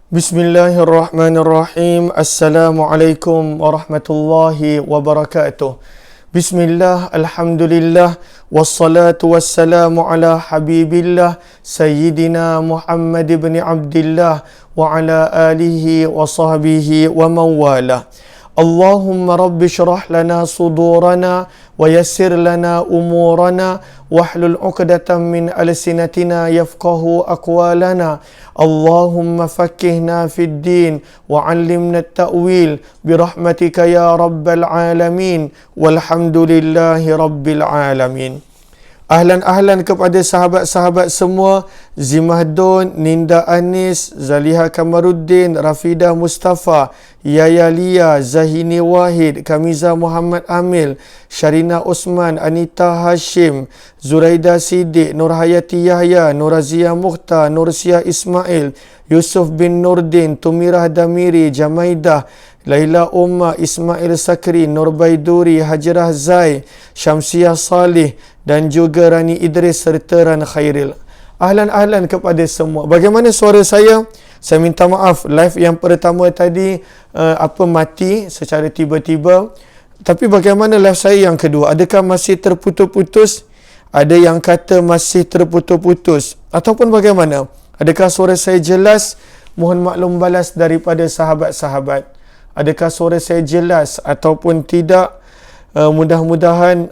Bismillahirrahmanirrahim. Assalamualaikum warahmatullahi wabarakatuh. Bismillah, alhamdulillah, wassalatu wassalamu ala habibillah, Sayyidina Muhammad ibn Abdillah, wa ala alihi wa sahbihi wa mawalah. Allahumma rabbi syrah lana sudurana wa yassir lana umurana wahlul 'uqdatam min alsinatina yafqahu aqwalana. Allahumma faqqihna fid din wa 'allimna at-ta'wil bi rahmatika ya rabbal alamin walhamdulillahi rabbil alamin. Ahlan kepada sahabat-sahabat semua, Zimahdun, Ninda Anis, Zaliha Kamaruddin, Rafidah Mustafa, Yaya Lia, Zahini Wahid, Kamiza Muhammad Amil, Sharina Osman, Anita Hashim, Zuraida Siddiq, Nurhayati Yahya, Nurazia Mukhtar, Nursia Ismail, Yusuf bin Nurdin, Tumirah Damiri, Jamaidah, Laila Umar, Ismail Sakri, Nurbaiduri, Hajrah Zai, Syamsiah Salih dan juga Rani Idris serta Ran Khairil. Ahlan kepada semua. Bagaimana suara saya? Saya minta maaf, live yang pertama tadi mati secara tiba-tiba. Tapi bagaimana live saya yang kedua? Adakah masih terputus-putus? Ada yang kata masih terputus-putus. Ataupun bagaimana? Adakah suara saya jelas? Mohon maklum balas daripada sahabat-sahabat. Adakah suara saya jelas ataupun tidak? Mudah-mudahan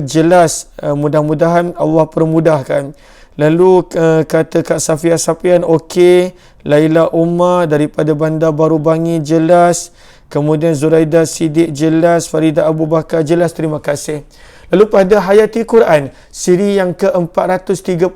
jelas. Mudah-mudahan Allah permudahkan. Lalu kata Kak Safia Sapian okey. Laila Umar daripada Bandar Baru Bangi jelas. Kemudian Zuraida Siddiq jelas. Farida Abu Bakar jelas. Terima kasih. Lalu pada Hayati Quran siri yang ke-431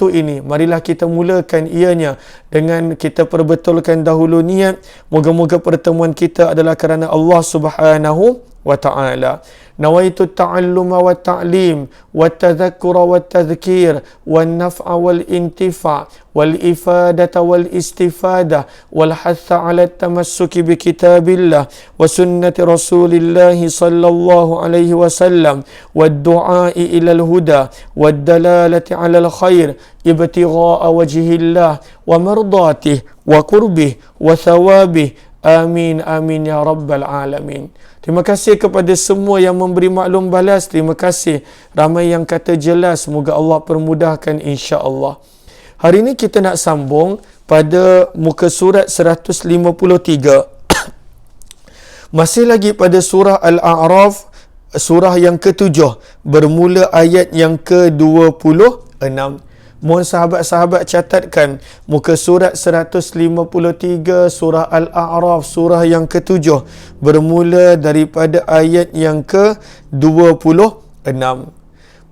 ini, marilah kita mulakan ianya dengan kita perbetulkan dahulu niat. Moga-moga pertemuan kita adalah kerana Allah Subhanahu wa ta'ala. Nawaitu ta'alluma wa ta'lim wa tadhakkura wa tadhkir wa naf'a wal intifa' wal ifadata wal istifada wal hatha ala tamassuki bi kitabillah wa sunnati rasulillah sallallahu alaihi wasallam wa du'a'i ila al huda wa dalalati ala al khair ibtigha'a wajhillah wa mardatihi wa qurbih wa thawabih. Amin amin ya rabbal alamin. Terima kasih kepada semua yang memberi maklum balas. Terima kasih. Ramai yang kata jelas. Semoga Allah permudahkan insya-Allah. Hari ini kita nak sambung pada muka surat 153. Masih lagi pada surah Al-A'raf, surah yang ke-7, bermula ayat yang ke-26. Mohon sahabat-sahabat catatkan muka surat 153 surah Al-A'raf, surah yang ke-7, bermula daripada ayat yang ke-26.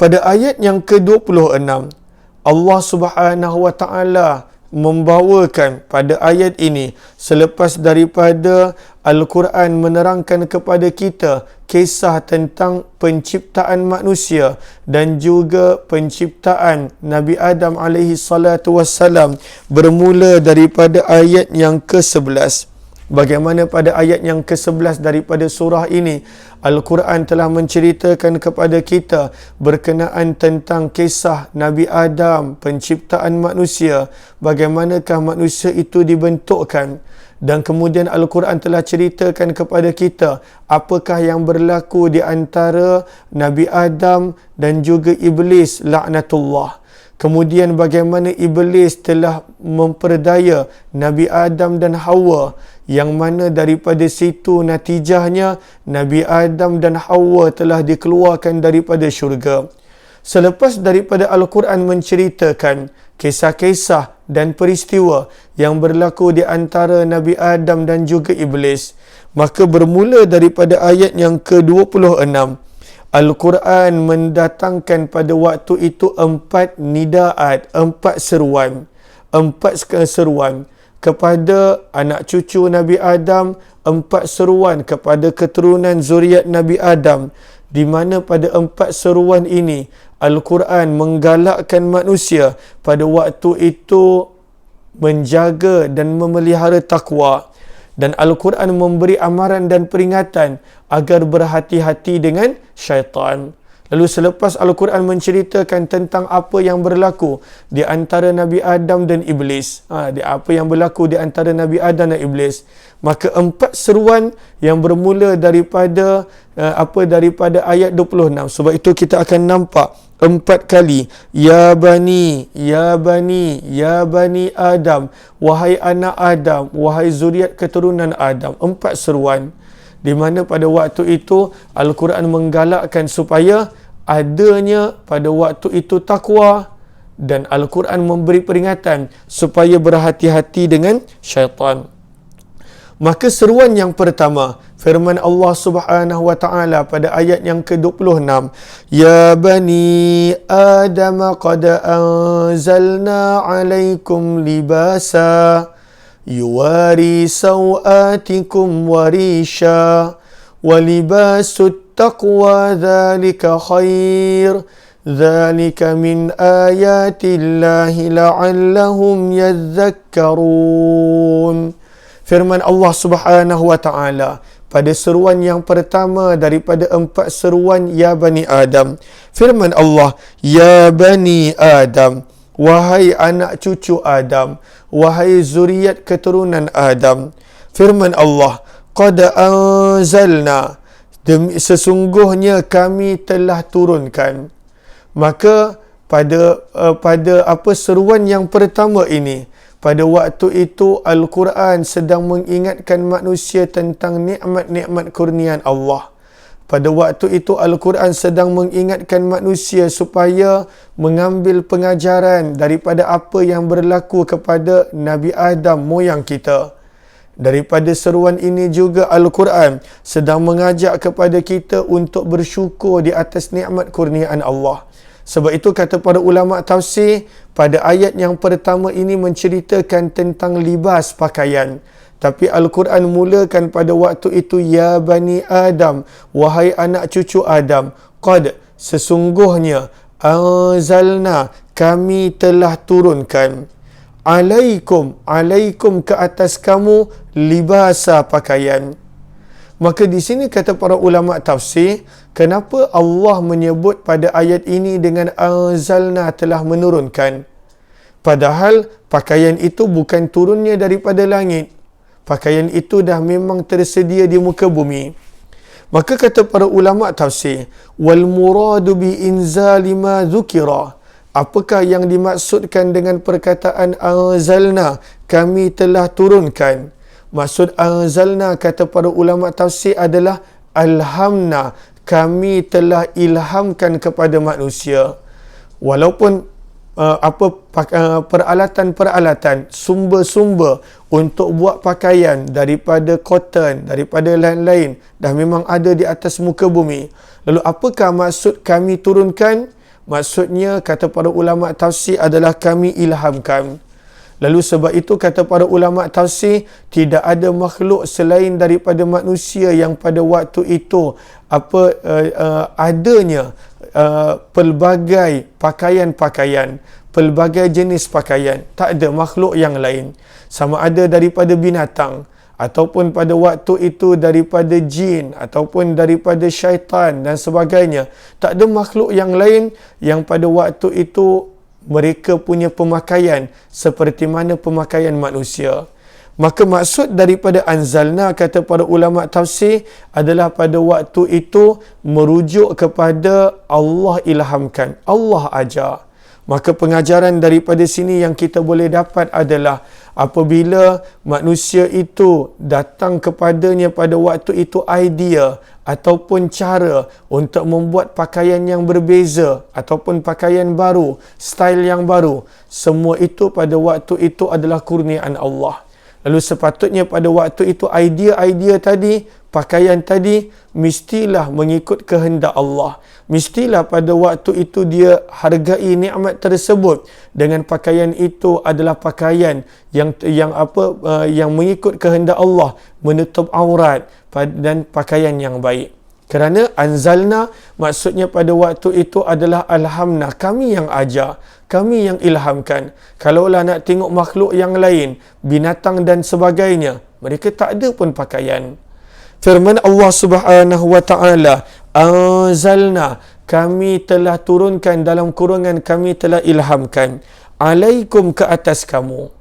Pada ayat yang ke-26, Allah Subhanahu wa ta'ala membawakan pada ayat ini selepas daripada Al-Quran menerangkan kepada kita kisah tentang penciptaan manusia dan juga penciptaan Nabi Adam alaihi salatu wassalam, bermula daripada ayat yang ke-11. Bagaimana pada ayat yang ke-11 daripada surah ini Al-Quran telah menceritakan kepada kita berkenaan tentang kisah Nabi Adam, penciptaan manusia, bagaimanakah manusia itu dibentukkan. Dan kemudian Al-Quran telah ceritakan kepada kita apakah yang berlaku di antara Nabi Adam dan juga Iblis laknatullah. Kemudian bagaimana Iblis telah memperdaya Nabi Adam dan Hawa, yang mana daripada situ natijahnya Nabi Adam dan Hawa telah dikeluarkan daripada syurga. Selepas daripada Al-Quran menceritakan kisah-kisah dan peristiwa yang berlaku di antara Nabi Adam dan juga Iblis, maka bermula daripada ayat yang ke-26, Al-Quran mendatangkan pada waktu itu 4 nidaat, 4 seruan kepada anak cucu Nabi Adam, 4 seruan kepada keturunan zuriat Nabi Adam, di mana pada 4 seruan ini Al-Quran menggalakkan manusia pada waktu itu menjaga dan memelihara takwa. Dan Al-Quran memberi amaran dan peringatan agar berhati-hati dengan syaitan. Lalu selepas Al-Quran menceritakan tentang apa yang berlaku di antara Nabi Adam dan Iblis, apa yang berlaku di antara Nabi Adam dan Iblis, maka 4 seruan yang bermula daripada daripada ayat 26. Sebab itu kita akan nampak 4 kali, ya bani, ya bani, ya bani Adam, wahai anak Adam, wahai zuriat keturunan Adam. 4 seruan, di mana pada waktu itu Al-Quran menggalakkan supaya adanya pada waktu itu takwa, dan Al-Quran memberi peringatan supaya berhati-hati dengan syaitan. Maka seruan yang pertama, firman Allah Subhanahu wa taala pada ayat yang ke-26, ya bani Adam qad anzalna 'alaikum libasa yuwari sawatikum warisha walibasut taqwa dhalika khair dhalika min ayatillahi la'allahum yadhakkarun. Firman Allah Subhanahu wa taala pada seruan yang pertama daripada 4 seruan ya bani Adam. Firman Allah, ya bani Adam, wahai anak cucu Adam, wahai zuriat keturunan Adam. Firman Allah, qad anzalna, sesungguhnya kami telah turunkan. Maka pada seruan yang pertama ini, pada waktu itu Al-Quran sedang mengingatkan manusia tentang nikmat-nikmat kurniaan Allah. Pada waktu itu Al-Quran sedang mengingatkan manusia supaya mengambil pengajaran daripada apa yang berlaku kepada Nabi Adam, moyang kita. Daripada seruan ini juga Al-Quran sedang mengajak kepada kita untuk bersyukur di atas nikmat kurniaan Allah. Sebab itu kata para ulama tafsir, pada ayat yang pertama ini menceritakan tentang libas pakaian. Tapi Al-Quran mulakan pada waktu itu, ya bani Adam, wahai anak cucu Adam, qad, sesungguhnya, anzalna, kami telah turunkan, alaikum ke atas kamu, libasa pakaian. Maka di sini kata para ulama tafsir, kenapa Allah menyebut pada ayat ini dengan anzalna, telah menurunkan? Padahal pakaian itu bukan turunnya daripada langit. Pakaian itu dah memang tersedia di muka bumi. Maka kata para ulama tafsir, wal muradu bi inzali ma dzukira. Apakah yang dimaksudkan dengan perkataan anzalna, kami telah turunkan? Maksud anzalna kata para ulama tafsir adalah alhamna, kami telah ilhamkan kepada manusia. Walaupun peralatan-peralatan, sumber-sumber untuk buat pakaian daripada cotton, daripada lain-lain dah memang ada di atas muka bumi. Lalu apakah maksud kami turunkan? Maksudnya kata para ulama tafsir adalah kami ilhamkan. Lalu sebab itu kata para ulama tafsir, tidak ada makhluk selain daripada manusia yang pada waktu itu adanya pelbagai pakaian-pakaian, pelbagai jenis pakaian. Tak ada makhluk yang lain. Sama ada daripada binatang, ataupun pada waktu itu daripada jin, ataupun daripada syaitan dan sebagainya. Tak ada makhluk yang lain yang pada waktu itu mereka punya pemakaian seperti mana pemakaian manusia. Maka maksud daripada anzalna kata para ulama tafsir adalah pada waktu itu merujuk kepada Allah ilhamkan, Allah ajar. Maka pengajaran daripada sini yang kita boleh dapat adalah apabila manusia itu datang kepadanya pada waktu itu idea ataupun cara untuk membuat pakaian yang berbeza ataupun pakaian baru, style yang baru, semua itu pada waktu itu adalah kurniaan Allah. Lalu sepatutnya pada waktu itu idea-idea tadi, pakaian tadi mestilah mengikut kehendak Allah. Mestilah pada waktu itu dia hargai nikmat tersebut dengan pakaian itu adalah pakaian yang mengikut kehendak Allah, menutup aurat dan pakaian yang baik. Kerana anzalna maksudnya pada waktu itu adalah alhamna, kami yang ajar, kami yang ilhamkan. Kalaulah nak tengok makhluk yang lain, binatang dan sebagainya, mereka tak ada pun pakaian. Firman Allah Subhanahu wa taala, anzalna, kami telah turunkan, dalam kurungan kami telah ilhamkan, alaikum ke atas kamu.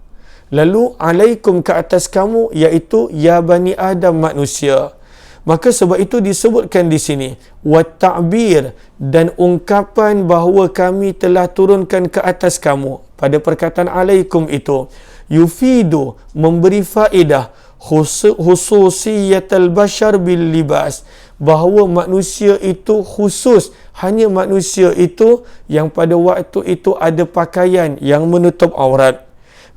Lalu alaikum ke atas kamu iaitu ya Bani Adam, manusia. Maka sebab itu disebutkan di sini wat ta'bir, dan ungkapan bahawa kami telah turunkan ke atas kamu pada perkataan alaikum itu yufidu, memberi faedah khususiyatul bashar bil libas, bahawa manusia itu khusus, hanya manusia itu yang pada waktu itu ada pakaian yang menutup aurat.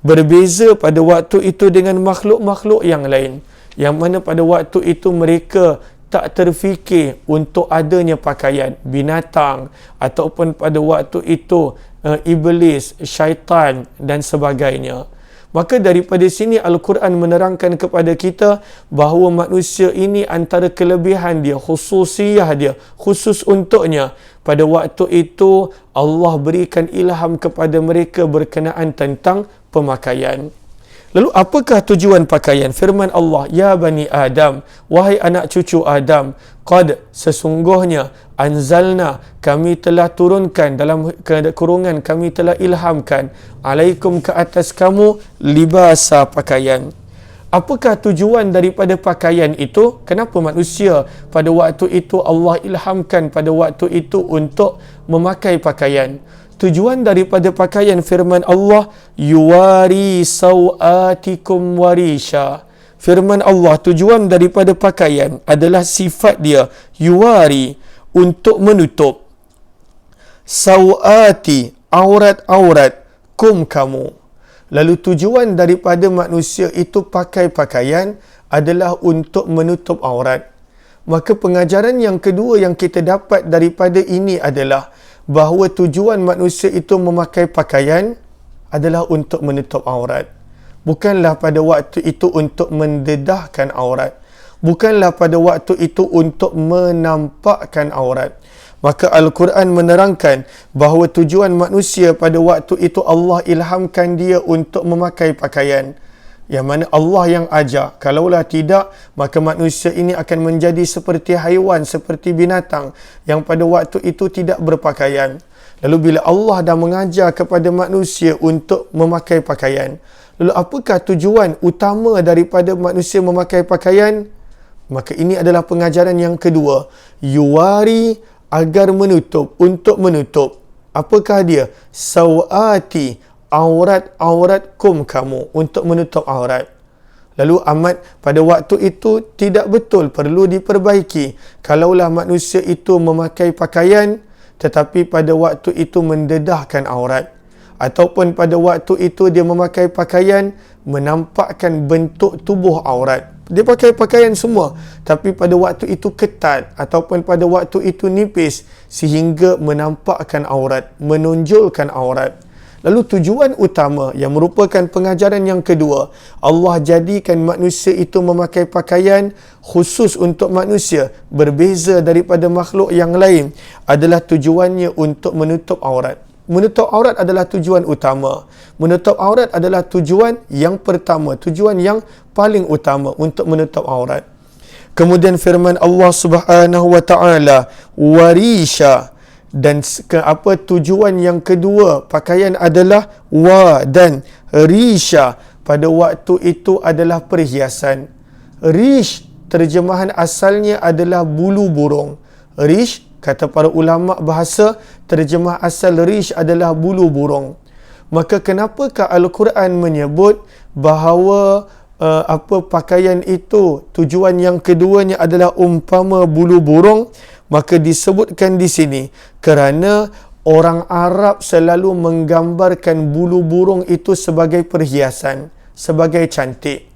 Berbeza pada waktu itu dengan makhluk-makhluk yang lain, yang mana pada waktu itu mereka tak terfikir untuk adanya pakaian. Binatang ataupun pada waktu itu iblis, syaitan dan sebagainya. Maka daripada sini Al-Quran menerangkan kepada kita bahawa manusia ini antara kelebihan dia, khususiyah dia, khusus untuknya. Pada waktu itu Allah berikan ilham kepada mereka berkenaan tentang pemakaian. Lalu apakah tujuan pakaian? Firman Allah, ya Bani Adam, wahai anak cucu Adam, qad, sesungguhnya, anzalna, kami telah turunkan, dalam kurungan kami telah ilhamkan, alaikum ke atas kamu, libasa, pakaian. Apakah tujuan daripada pakaian itu? Kenapa manusia pada waktu itu Allah ilhamkan pada waktu itu untuk memakai pakaian? Tujuan daripada pakaian, firman Allah, yuwari sawatikum warisha. Firman Allah, tujuan daripada pakaian adalah sifat dia, yuwari, untuk menutup, sawati, aurat-aurat, kum, kamu. Lalu tujuan daripada manusia itu pakai pakaian adalah untuk menutup aurat. Maka pengajaran yang kedua yang kita dapat daripada ini adalah bahawa tujuan manusia itu memakai pakaian adalah untuk menutup aurat. Bukanlah pada waktu itu untuk mendedahkan aurat. Bukanlah pada waktu itu untuk menampakkan aurat. Maka Al-Quran menerangkan bahawa tujuan manusia pada waktu itu Allah ilhamkan dia untuk memakai pakaian. Yang mana Allah yang ajar. Kalaulah tidak, maka manusia ini akan menjadi seperti haiwan, seperti binatang yang pada waktu itu tidak berpakaian. Lalu bila Allah dah mengajar kepada manusia untuk memakai pakaian, lalu apakah tujuan utama daripada manusia memakai pakaian? Maka ini adalah pengajaran yang kedua. Yuwari, agar menutup, untuk menutup. Apakah dia? Sawati, aurat-aurat kum, kamu, untuk menutup aurat. Lalu amat pada waktu itu tidak betul, perlu diperbaiki. Kalaulah manusia itu memakai pakaian tetapi pada waktu itu mendedahkan aurat, ataupun pada waktu itu dia memakai pakaian menampakkan bentuk tubuh aurat. Dia pakai pakaian semua tapi pada waktu itu ketat ataupun pada waktu itu nipis sehingga menampakkan aurat, menonjolkan aurat. Lalu tujuan utama yang merupakan pengajaran yang kedua, Allah jadikan manusia itu memakai pakaian khusus untuk manusia, berbeza daripada makhluk yang lain, adalah tujuannya untuk menutup aurat. Menutup aurat adalah tujuan utama. Menutup aurat adalah tujuan yang pertama, tujuan yang paling utama untuk menutup aurat. Kemudian firman Allah Subhanahu wa taala, warisha, dan apa tujuan yang kedua pakaian adalah wa dan risha, pada waktu itu adalah perhiasan. Rish terjemahan asalnya adalah bulu burung. Rish, kata para ulama bahasa, terjemah asal rish adalah bulu burung. Maka kenapakah Al-Quran menyebut bahawa pakaian itu tujuan yang keduanya adalah umpama bulu burung? Maka disebutkan di sini kerana orang Arab selalu menggambarkan bulu burung itu sebagai perhiasan, sebagai cantik.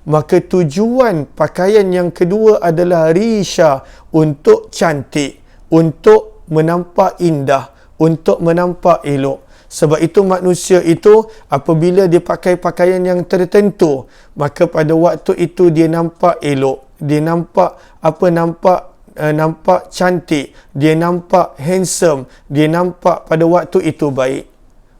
Maka tujuan pakaian yang kedua adalah risha, untuk cantik, untuk menampak indah, untuk menampak elok. Sebab itu manusia itu apabila dia pakai pakaian yang tertentu, maka pada waktu itu dia nampak elok, dia nampak nampak cantik, dia nampak handsome, dia nampak pada waktu itu baik.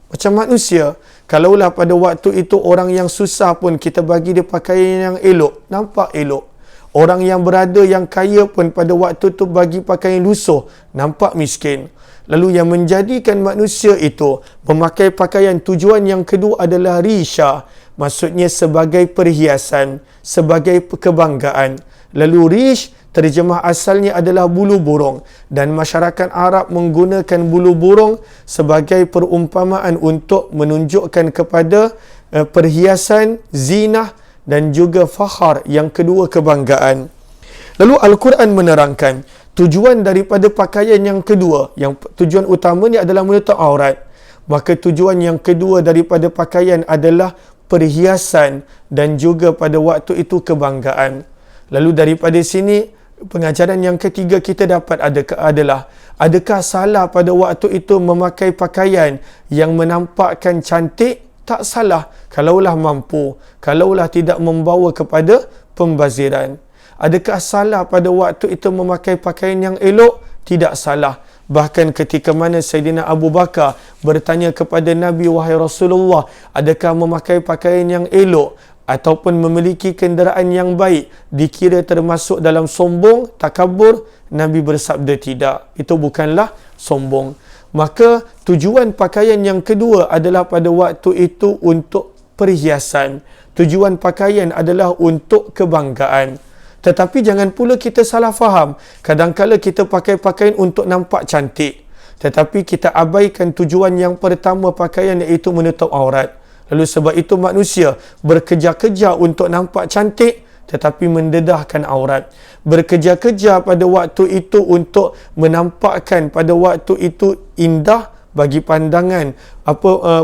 Macam manusia, kalaulah pada waktu itu orang yang susah pun kita bagi dia pakaian yang elok, nampak elok. Orang yang berada yang kaya pun pada waktu itu bagi pakaian lusuh, nampak miskin. Lalu yang menjadikan manusia itu memakai pakaian tujuan yang kedua adalah risha. Maksudnya sebagai perhiasan, sebagai kebanggaan. Lalu rish, terjemah asalnya adalah bulu burung. Dan masyarakat Arab menggunakan bulu burung sebagai perumpamaan untuk menunjukkan kepada perhiasan, zinah dan juga fakhar, yang kedua kebanggaan. Lalu Al-Quran menerangkan tujuan daripada pakaian yang kedua, yang tujuan utamanya adalah menutup aurat. Maka tujuan yang kedua daripada pakaian adalah perhiasan dan juga pada waktu itu kebanggaan. Lalu daripada sini pengajaran yang ketiga kita dapat adalah adakah salah pada waktu itu memakai pakaian yang menampakkan cantik? Tak salah kalaulah mampu, kalaulah tidak membawa kepada pembaziran. Adakah salah pada waktu itu memakai pakaian yang elok? Tidak salah. Bahkan ketika mana Sayyidina Abu Bakar bertanya kepada Nabi, wahai Rasulullah, adakah memakai pakaian yang elok ataupun memiliki kenderaan yang baik dikira termasuk dalam sombong, takabur? Nabi bersabda tidak. Itu bukanlah sombong. Maka tujuan pakaian yang kedua adalah pada waktu itu untuk perhiasan. Tujuan pakaian adalah untuk kebanggaan. Tetapi jangan pula kita salah faham. Kadang-kala kita pakai pakaian untuk nampak cantik. Tetapi kita abaikan tujuan yang pertama pakaian, iaitu menutup aurat. Lalu sebab itu manusia berkejar-kejar untuk nampak cantik tetapi mendedahkan aurat. Berkejar-kejar pada waktu itu untuk menampakkan pada waktu itu indah bagi pandangan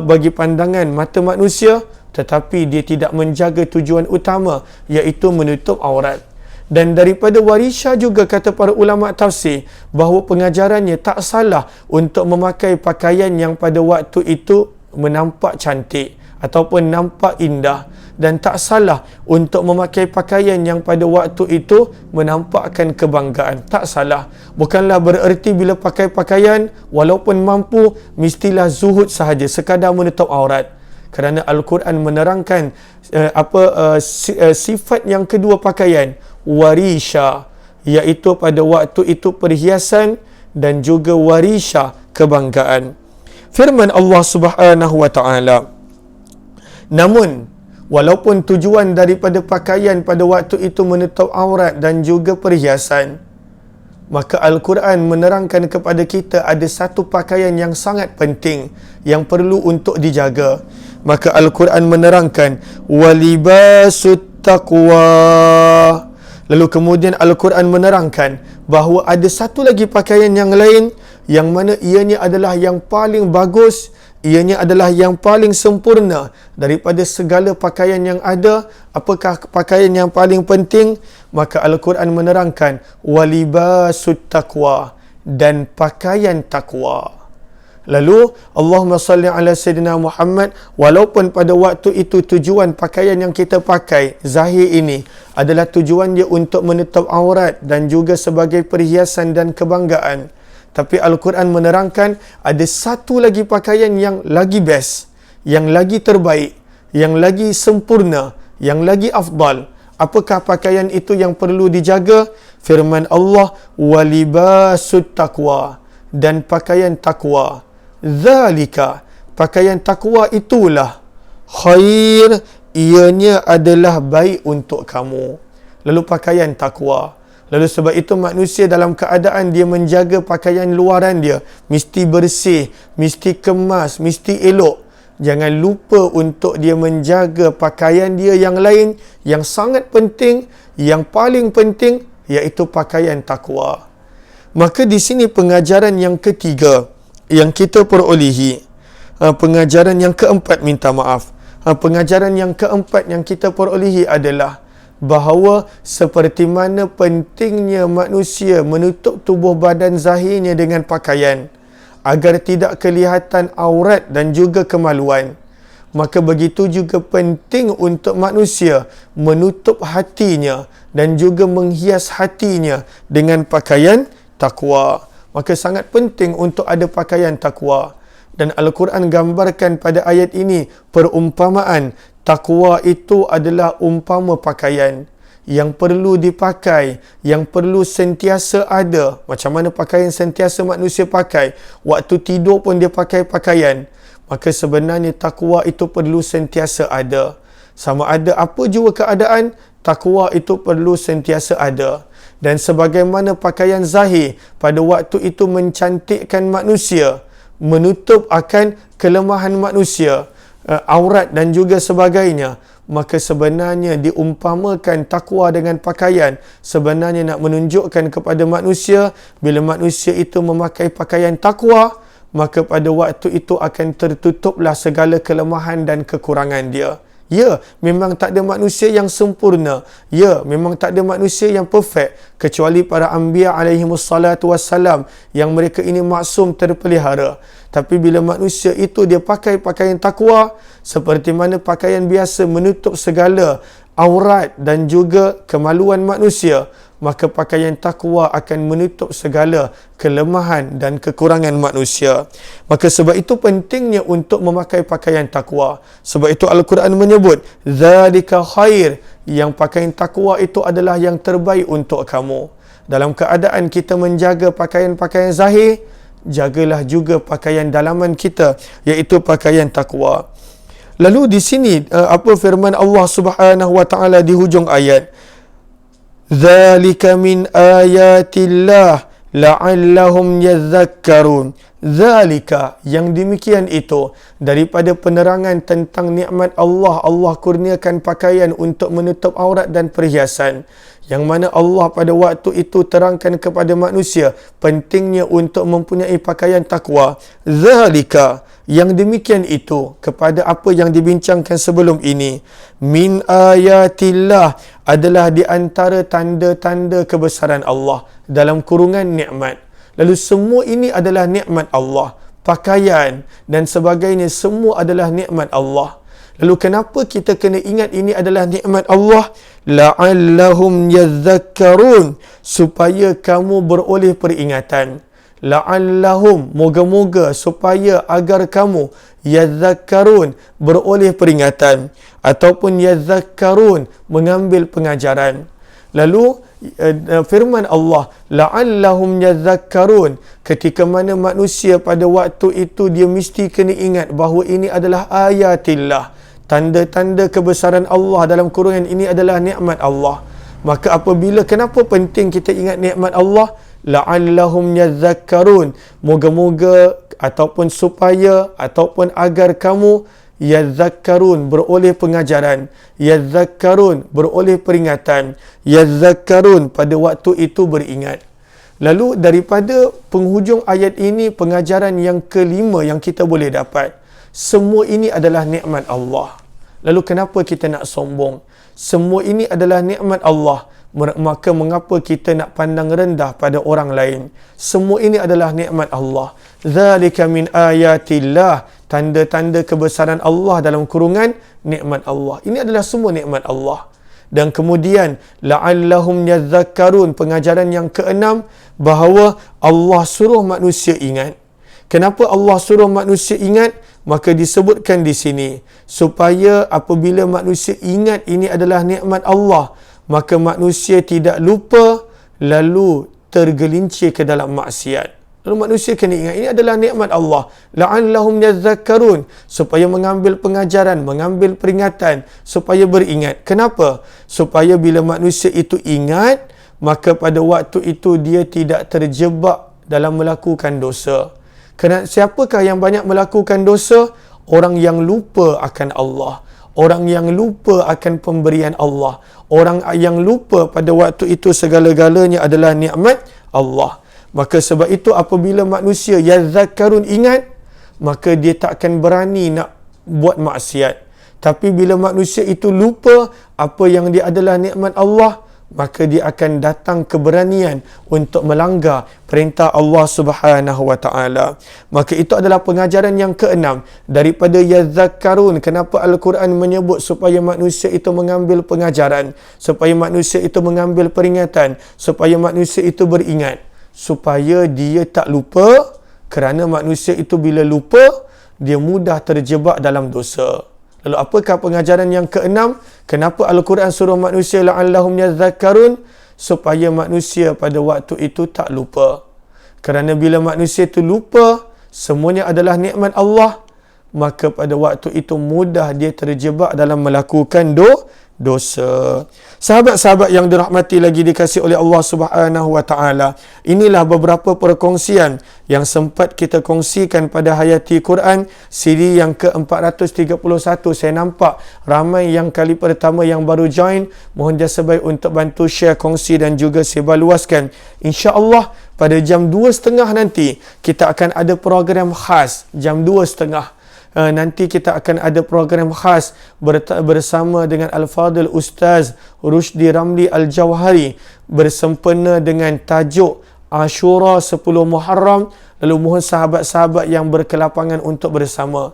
bagi pandangan mata manusia, tetapi dia tidak menjaga tujuan utama, iaitu menutup aurat. Dan daripada warisha juga kata para ulama tafsir bahawa pengajarannya tak salah untuk memakai pakaian yang pada waktu itu menampak cantik ataupun nampak indah, dan tak salah untuk memakai pakaian yang pada waktu itu menampakkan kebanggaan. Tak salah. Bukanlah bererti bila pakai pakaian walaupun mampu mestilah zuhud sahaja, sekadar menutup aurat. Kerana Al-Quran menerangkan sifat yang kedua pakaian, warisha, iaitu pada waktu itu perhiasan dan juga warisha, kebanggaan. Firman Allah Subhanahu wa taala, namun walaupun tujuan daripada pakaian pada waktu itu menutup aurat dan juga perhiasan, maka Al-Quran menerangkan kepada kita ada satu pakaian yang sangat penting yang perlu untuk dijaga. Maka Al-Quran menerangkan walibasut taqwa. Lalu kemudian Al-Quran menerangkan bahawa ada satu lagi pakaian yang lain yang mana ianya adalah yang paling bagus, ianya adalah yang paling sempurna daripada segala pakaian yang ada. Apakah pakaian yang paling penting? Maka Al-Quran menerangkan walibasut taqwa, dan pakaian takwa. Lalu Allahumma salli ala Sayyidina Muhammad, walaupun pada waktu itu tujuan pakaian yang kita pakai zahir ini adalah tujuan dia untuk menutup aurat dan juga sebagai perhiasan dan kebanggaan, tapi Al-Quran menerangkan ada satu lagi pakaian yang lagi best, yang lagi terbaik, yang lagi sempurna, yang lagi afdal. Apakah pakaian itu yang perlu dijaga? Firman Allah, walibasut taqwa, dan pakaian takwa. Zalika, pakaian takwa itulah khair, ianya adalah baik untuk kamu. Lalu pakaian takwa. Lalu sebab itu manusia dalam keadaan dia menjaga pakaian luaran dia mesti bersih, mesti kemas, mesti elok. Jangan lupa untuk dia menjaga pakaian dia yang lain yang sangat penting, yang paling penting, iaitu pakaian takwa. Maka di sini pengajaran yang ketiga yang kita perolehi, pengajaran yang keempat, minta maaf. Pengajaran yang keempat yang kita perolehi adalah bahawa seperti mana pentingnya manusia menutup tubuh badan zahirnya dengan pakaian agar tidak kelihatan aurat dan juga kemaluan, maka begitu juga penting untuk manusia menutup hatinya dan juga menghias hatinya dengan pakaian takwa. Maka sangat penting untuk ada pakaian takwa. Dan Al-Quran gambarkan pada ayat ini perumpamaan takwa itu adalah umpama pakaian. yang perlu dipakai, yang perlu sentiasa ada. Macam mana pakaian sentiasa manusia pakai, waktu tidur pun dia pakai pakaian. Maka sebenarnya takwa itu perlu sentiasa ada. Sama ada apa jua keadaan, takwa itu perlu sentiasa ada. Dan sebagaimana pakaian zahir pada waktu itu mencantikkan manusia, menutup akan kelemahan manusia, aurat dan juga sebagainya, maka sebenarnya diumpamakan takwa dengan pakaian. Sebenarnya nak menunjukkan kepada manusia, bila manusia itu memakai pakaian takwa, maka pada waktu itu akan tertutuplah segala kelemahan dan kekurangan dia. Ya, memang tak ada manusia yang sempurna. Ya, memang tak ada manusia yang perfect, kecuali para anbiya alaihimussalatu wassalam, yang mereka ini maksum terpelihara. Tapi bila manusia itu dia pakai pakaian takwa, seperti mana pakaian biasa menutup segala aurat dan juga kemaluan manusia, maka pakaian takwa akan menutup segala kelemahan dan kekurangan manusia. Maka sebab itu pentingnya untuk memakai pakaian takwa. Sebab itu Al-Quran menyebut, "Dzalika khair", yang pakaian takwa itu adalah yang terbaik untuk kamu. Dalam keadaan kita menjaga pakaian-pakaian zahir, jagalah juga pakaian dalaman kita, iaitu pakaian takwa. Lalu di sini apa firman Allah Subhanahu wa taala di hujung ayat? Dzalika min ayatillah la'allahum yadhakkarun. Dzalika, yang demikian itu, daripada penerangan tentang nikmat Allah. Allah kurniakan pakaian untuk menutup aurat dan perhiasan, yang mana Allah pada waktu itu terangkan kepada manusia pentingnya untuk mempunyai pakaian takwa. Dzalika, yang demikian itu, kepada apa yang dibincangkan sebelum ini, min ayatillah, adalah di antara tanda-tanda kebesaran Allah, dalam kurungan nikmat. Lalu semua ini adalah nikmat Allah. Pakaian dan sebagainya semua adalah nikmat Allah. Lalu kenapa kita kena ingat ini adalah nikmat Allah? La'allahum yadhakkarun, supaya kamu beroleh peringatan. La'allahum, moga-moga, supaya agar kamu yadhakkarun, beroleh peringatan, ataupun yadhakkarun, mengambil pengajaran. Lalu firman Allah, la'allahum yadhakkarun, ketika mana manusia pada waktu itu dia mesti kena ingat bahawa ini adalah ayatillah, tanda-tanda kebesaran Allah, dalam kurungan ini adalah nikmat Allah. Maka apabila, kenapa penting kita ingat nikmat Allah? La'allahum yadhakkarun, moga-moga ataupun supaya ataupun agar kamu yadhakkarun, beroleh pengajaran, yadhakkarun, beroleh peringatan, yadhakkarun, pada waktu itu beringat. Lalu daripada penghujung ayat ini, pengajaran yang kelima yang kita boleh dapat, semua ini adalah nikmat Allah. Lalu kenapa kita nak sombong? Semua ini adalah nikmat Allah, maka mengapa kita nak pandang rendah pada orang lain? Semua ini adalah nikmat Allah. Dzalika min ayatillah, tanda-tanda kebesaran Allah, dalam kurungan nikmat Allah. Ini adalah semua nikmat Allah. Dan kemudian la'allahum yadhakkarun, pengajaran yang keenam, bahawa Allah suruh manusia ingat. Kenapa Allah suruh manusia ingat? Maka disebutkan di sini, supaya apabila manusia ingat ini adalah nikmat Allah, maka manusia tidak lupa lalu tergelincir ke dalam maksiat. Lalu manusia kena ingat ini adalah nikmat Allah. La'allahum yadhakkarun, supaya mengambil pengajaran, mengambil peringatan, supaya beringat. Kenapa? Supaya bila manusia itu ingat, maka pada waktu itu dia tidak terjebak dalam melakukan dosa. Kerana siapakah yang banyak melakukan dosa? Orang yang lupa akan Allah, orang yang lupa akan pemberian Allah, orang yang lupa pada waktu itu segala-galanya adalah nikmat Allah. Maka sebab itu apabila manusia yadhakkarun, ingat, maka dia tak akan berani nak buat maksiat. Tapi bila manusia itu lupa apa yang dia adalah nikmat Allah, maka dia akan datang keberanian untuk melanggar perintah Allah Subhanahu wa taala. Maka itu adalah pengajaran yang keenam daripada yadhakkarun. Kenapa Al-Quran menyebut supaya manusia itu mengambil pengajaran, supaya manusia itu mengambil peringatan, supaya manusia itu beringat, supaya dia tak lupa. Kerana manusia itu bila lupa, dia mudah terjebak dalam dosa. Lalu apakah pengajaran yang keenam? Kenapa Al-Quran suruh manusia la'allahum yadhakkarun? Supaya manusia pada waktu itu tak lupa. Kerana bila manusia itu lupa, semuanya adalah nikmat Allah, maka pada waktu itu mudah dia terjebak dalam melakukan dosa. Sahabat-sahabat yang dirahmati lagi dikasihi oleh Allah Subhanahu wa taala, inilah beberapa perkongsian yang sempat kita kongsikan pada Hayati Quran siri yang ke-431. Saya nampak ramai yang kali pertama yang baru join, mohon jasa baik untuk bantu share, kongsi dan juga sebarluaskan. Insya-Allah pada jam 2.30 nanti kita akan ada program khas jam 2.30. Nanti kita akan ada program khas bersama dengan Al-Fadil Ustaz Rushdi Ramli Al-Jawhari bersempena dengan tajuk Ashura 10 Muharram. Lalu mohon sahabat-sahabat yang berkelapangan untuk bersama.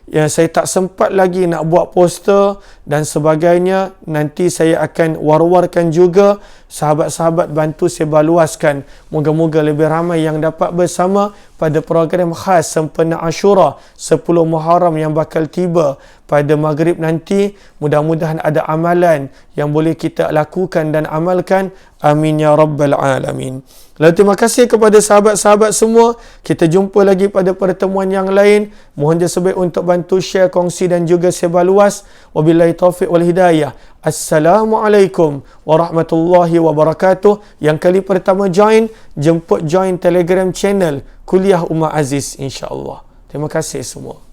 Saya tak sempat lagi nak buat poster dan sebagainya. Nanti saya akan war-warkan juga. Sahabat-sahabat bantu sebarluaskan. Moga-moga lebih ramai yang dapat bersama pada program khas sempena Ashura 10 Muharram yang bakal tiba pada maghrib nanti. Mudah-mudahan ada amalan yang boleh kita lakukan dan amalkan. Amin ya rabbal alamin. Lalu terima kasih kepada sahabat-sahabat semua. Kita jumpa lagi pada pertemuan yang lain. Mohon jasa baik untuk bantu share, kongsi dan juga sebar luas. Wabillahi taufiq wal hidayah. Assalamualaikum warahmatullahi wabarakatuh. Yang kali pertama join, jemput join Telegram channel Kuliah Umar Aziz insya-Allah. Terima kasih semua.